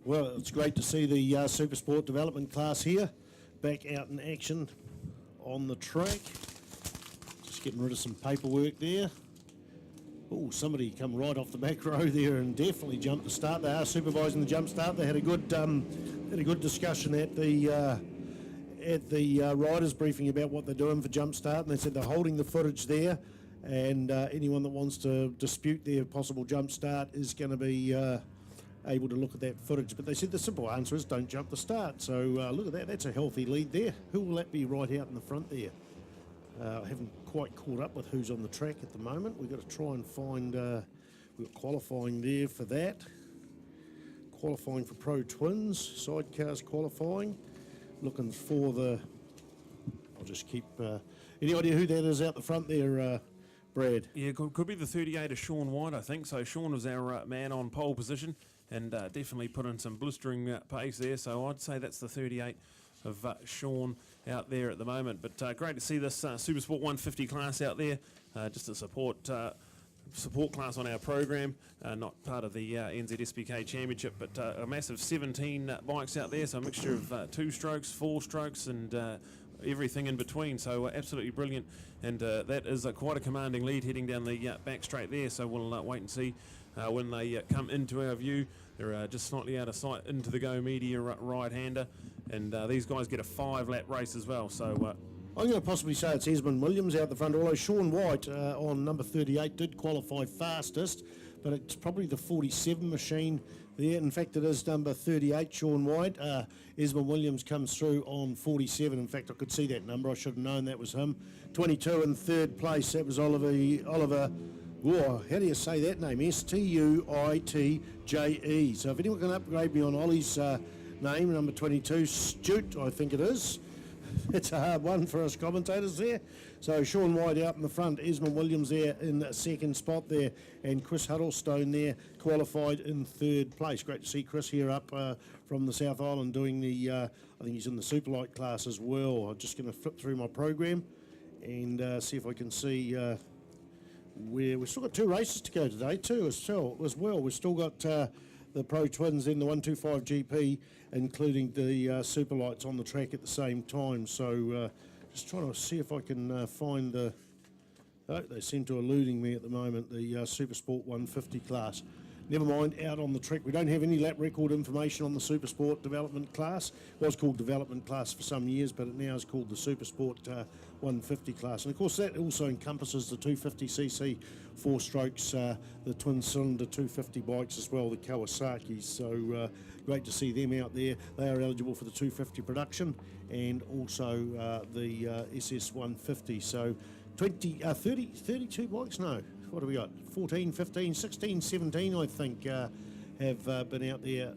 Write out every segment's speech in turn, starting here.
Well, it's great to see the Super Sport development class here, back out in action on the track. Just getting rid of some paperwork there. Oh, somebody come right off the back row there and definitely jumped the start. They are supervising the jump start. They had a good discussion at the riders briefing about what they're doing for jump start, and they said they're holding the footage there, and anyone that wants to dispute their possible jump start is going to be able to look at that footage. But they said the simple answer is don't jump the start. So look at that, that's a healthy lead there. Who will that be right out in the front there? I haven't quite caught up with who's on the track at the moment. We've got to try and find, we've got qualifying there for that. Qualifying for Pro Twins, sidecars qualifying. Looking for the, I'll just keep, any idea who that is out the front there, Brad? Yeah, could be the 38 of Sean White, I think. So Sean was our man on pole position and definitely put in some blistering pace there. So I'd say that's the 38 of Sean out there at the moment. But great to see this Super Sport 150 class out there, just a support class on our program, not part of the NZSBK Championship, but a massive 17 bikes out there, so a mixture of 2 strokes, 4 strokes, and everything in between. So absolutely brilliant, and that is quite a commanding lead heading down the back straight there. So we'll wait and see when they come into our view. They're just slightly out of sight into the Go Media right-hander, and these guys get a 5-lap race as well. So I'm going to possibly say it's Esmond Williams out the front, although Sean White on number 38 did qualify fastest, but it's probably the 47 machine there. In fact, it is number 38, Sean White. Esmond Williams comes through on 47. In fact, I could see that number. I should have known that was him. 22 in third place, that was Oliver. Whoa, how do you say that name? Stuitje. So if anyone can upgrade me on Ollie's name, number 22, Stute, I think it is. It's a hard one for us commentators there. So Sean White out in the front, Esmond Williams there in the second spot there, and Chris Huddlestone there qualified in third place. Great to see Chris here up from the South Island doing the, I think he's in the Superlight class as well. I'm just going to flip through my program and see if I can see where we've still got 2 races to go today too as well. We've still got the Pro Twins in the 125 GP, including the Superlights on the track at the same time. So just trying to see if I can find the, oh, they seem to eluding me at the moment, the Super Sport 150 class. Never mind, out on the track. We don't have any lap record information on the Super Sport development class. It was called development class for some years, but it now is called the Super Sport 150 class. And of course that also encompasses the 250cc 4 strokes, the twin cylinder 250 bikes as well, the Kawasaki's. So great to see them out there. They are eligible for the 250 production and also the SS 150. So 32 bikes, no. What have we got? 14, 15, 16, 17, I think, have been out there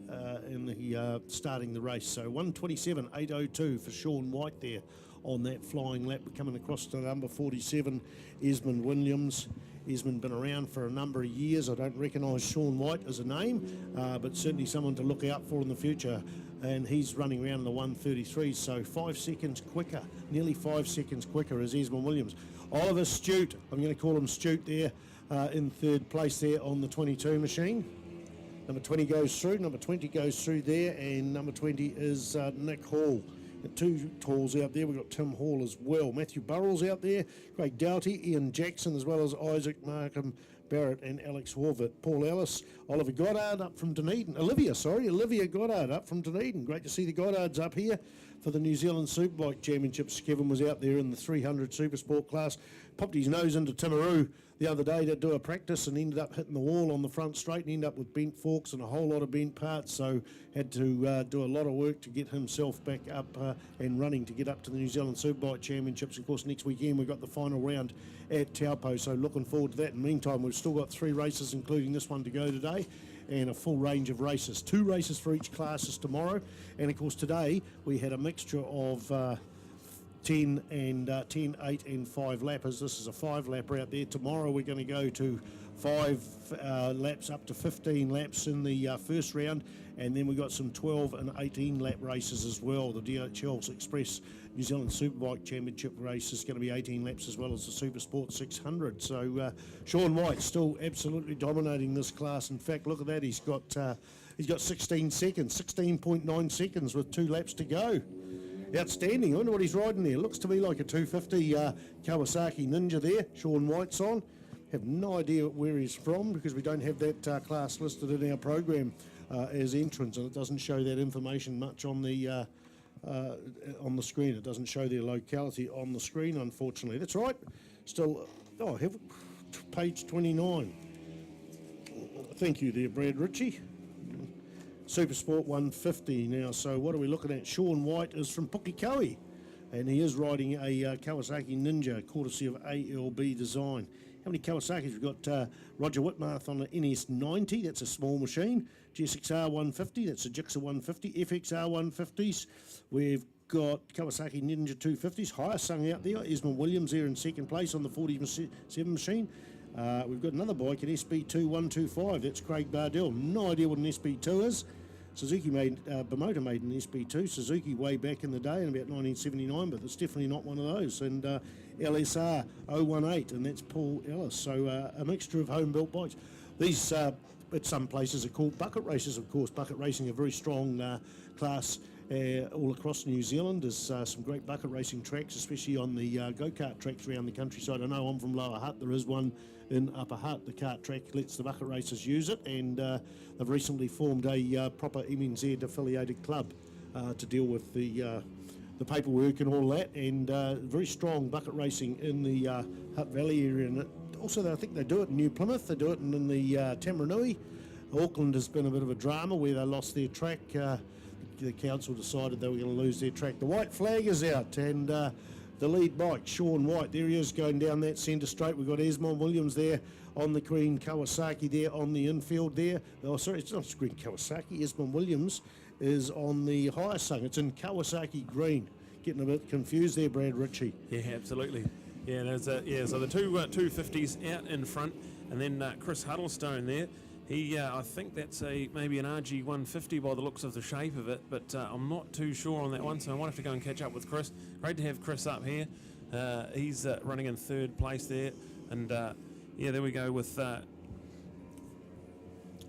in the starting the race. So 127.802 for Sean White there on that flying lap. We're coming across to number 47, Esmond Williams. Esmond been around for a number of years. I don't recognise Sean White as a name, but certainly someone to look out for in the future. And he's running around in the 133, so 5 seconds quicker, nearly 5 seconds quicker as Esmond Williams. Oliver Stute, I'm going to call him Stute there, in third place there on the 22 machine. Number 20 goes through, number 20 goes through there, and number 20 is Nick Hall. Got 2 talls out there. We've got Tim Hall as well. Matthew Burrell's out there, Craig Doughty, Ian Jackson, as well as Isaac Markham Barrett and Alex Horvath. Paul Ellis, Oliver Goddard up from Dunedin. Olivia Goddard up from Dunedin. Great to see the Goddards up here for the New Zealand Superbike Championships. Kevin was out there in the 300 Super Sport class. Popped his nose into Timaru the other day to do a practice and ended up hitting the wall on the front straight and ended up with bent forks and a whole lot of bent parts. So had to do a lot of work to get himself back up and running to get up to the New Zealand Superbike Championships. Of course, next weekend we've got the final round at Taupo, so looking forward to that. In the meantime, we've still got 3 races, including this one to go today, and a full range of races. 2 races for each class is tomorrow. And of course today we had a mixture of 10 and 10, 8 and 5 lappers. This is a 5 lapper out there. Tomorrow we're going to go to 5 laps up to 15 laps in the first round, and then we've got some 12 and 18 lap races as well. The DHL Express New Zealand Superbike Championship race is going to be 18 laps as well as the Supersport 600. So Sean White still absolutely dominating this class. In fact, look at that, he's got 16 seconds, 16.9 seconds with 2 laps to go. Outstanding. I wonder what he's riding there. Looks to me like a 250 Kawasaki Ninja there. Sean White's on. Have no idea where he's from because we don't have that class listed in our program as entrance, and it doesn't show that information much on the screen. It doesn't show their locality on the screen, unfortunately. That's right. Still, page 29. Thank you there, Brad Ritchie. Supersport 150 now. So what are we looking at? Sean White is from Pukekohe, and he is riding a Kawasaki Ninja, courtesy of ALB Design. How many Kawasaki's? We've got Roger Whitmarth on the NS90, that's a small machine. GSXR 150, that's a Gixxer 150. FXR 150s. We've got Kawasaki Ninja 250s. Hyosung out there. Esmond Williams there in second place on the 47 machine. We've got another bike, an SB2 125. That's Craig Bardell. No idea what an SB2 is. Bimota made an SB2, Suzuki way back in the day in about 1979, but it's definitely not one of those. And LSR 018, and that's Paul Ellis. So a mixture of home-built bikes. These, at some places, are called bucket races, of course. Bucket racing, a very strong class all across New Zealand. There's some great bucket racing tracks, especially on the go-kart tracks around the countryside. I know I'm from Lower Hutt. There is one in Upper Hutt. The kart track lets the bucket racers use it, and they've recently formed a proper MNZ affiliated club to deal with the paperwork and all that, and very strong bucket racing in the Hutt Valley area. And also, I think they do it in New Plymouth. They do it in the Tamaranui. Auckland has been a bit of a drama where they lost their track. The council decided they were going to lose their track. The white flag is out, and the lead bike, Sean White, there he is going down that centre straight. We've got Esmond Williams there on the green, Kawasaki there on the infield there. Oh, sorry, it's not green Kawasaki. Esmond Williams is on the Hyosung. It's in Kawasaki green. Getting a bit confused there, Brad Ritchie. Yeah, absolutely. Yeah, there's so the two 250s out in front, and then Chris Huddlestone there. He, I think that's maybe an RG 150 by the looks of the shape of it, but I'm not too sure on that one, so I might have to go and catch up with Chris. Great to have Chris up here. He's running in third place there, and yeah, there we go with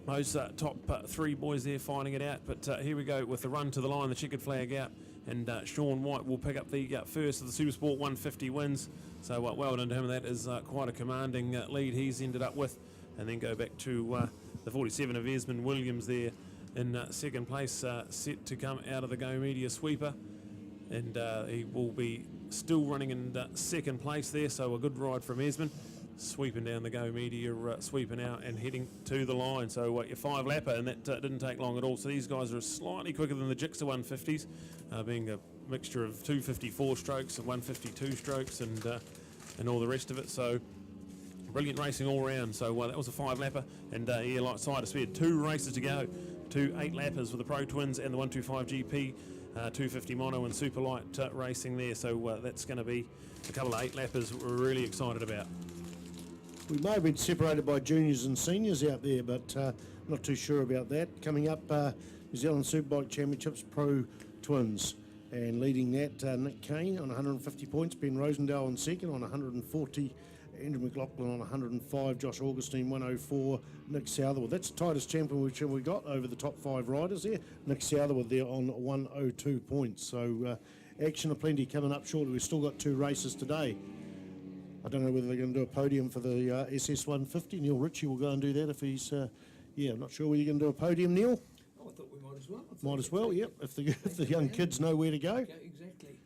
those top 3 boys there fighting it out. But here we go with the run to the line, the checkered flag out, and Sean White will pick up the first of the Supersport 150 wins. So well done to him. That is quite a commanding lead he's ended up with, and then go back to the 47 of Esmond Williams there in second place, set to come out of the Go Media sweeper, and he will be still running in second place there, so a good ride from Esmond, sweeping down the Go Media sweeper now and heading to the line. So your 5 lapper, and that didn't take long at all. So these guys are slightly quicker than the Gixxer 150s, being a mixture of 254 strokes and 152 strokes and all the rest of it. So brilliant racing all round. So that was a 5 lapper, and yeah, like Ctas, we had 2 races to go, 2 8 lappers with the Pro Twins and the 125 GP, 250 mono and super light racing there. So that's going to be a couple of 8 lappers we're really excited about. We may have been separated by juniors and seniors out there, but not too sure about that. Coming up, New Zealand Superbike Championships Pro Twins, and leading that Nick Kane on 150 points, Ben Rosendale on second on 140, Andrew McLaughlin on 105, Josh Augustine 104, Nick Southerwood. That's the tightest championship we got over the top 5 riders there. Nick Southerwood there on 102 points. So action aplenty coming up shortly. We've still got 2 races today. I don't know whether they're going to do a podium for the SS150. Neil Ritchie will go and do that if he's, yeah, I'm not sure whether you're going to do a podium, Neil. Oh, I thought we might as well. Might as well, yep, if the young kids know where to go. Exactly.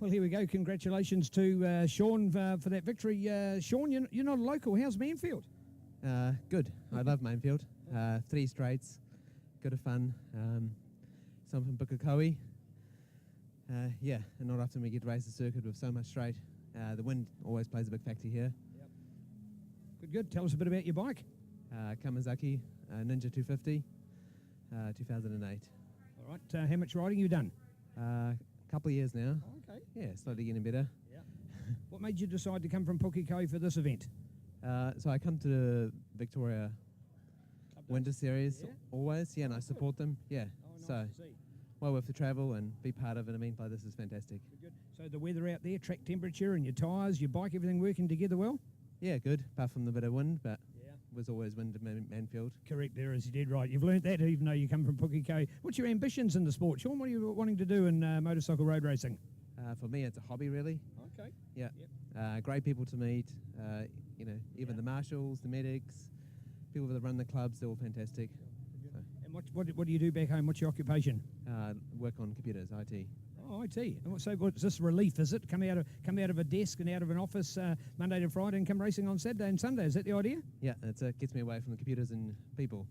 Well, here we go. Congratulations to Sean for that victory. Sean, you're not a local. How's Manfeild? Good. I love Manfeild. 3 straights. Good of fun. Some from Bukakohe. Yeah, and not often we get to race the circuit with so much straight. The wind always plays a big factor here. Good. Tell us a bit about your bike. Kamazaki Ninja 250, 2008. All right. How much riding you done? Couple of years now. Oh, okay. Yeah, slowly getting better. Yeah. What made you decide to come from Pukekohe for this event? So I come to the Victoria Winter Series Yeah? always, yeah, and I support them, yeah. Oh, So nice to see. well worth the travel and be part of it. I mean, like, this is fantastic. Good. So the weather out there, track temperature and your tyres, your bike, everything working together well? Yeah, good, apart from the bit of wind, but Yeah. was always wind at Manfeild. Correct, there is. You did right. You've learnt that even though you come from Pukekohe. What's your ambitions in the sport, Sean? What are you wanting to do in motorcycle road racing? For me, it's a hobby, really. Okay. Yeah. Yep. Great people to meet, you know, even the marshals, the medics, people that run the clubs, they're all fantastic. So, And what do you do back home? What's your occupation? work on computers, IT. Oh, IT. And so what, is this relief, is it? Come out of a desk and out of an office Monday to Friday and come racing on Saturday and Sunday. Is that the idea? Yeah, it gets me away from the computers and people.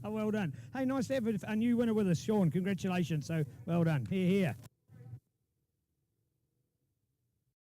Well done. Hey, nice to have a new winner with us, Sean. Congratulations. So well done. Here.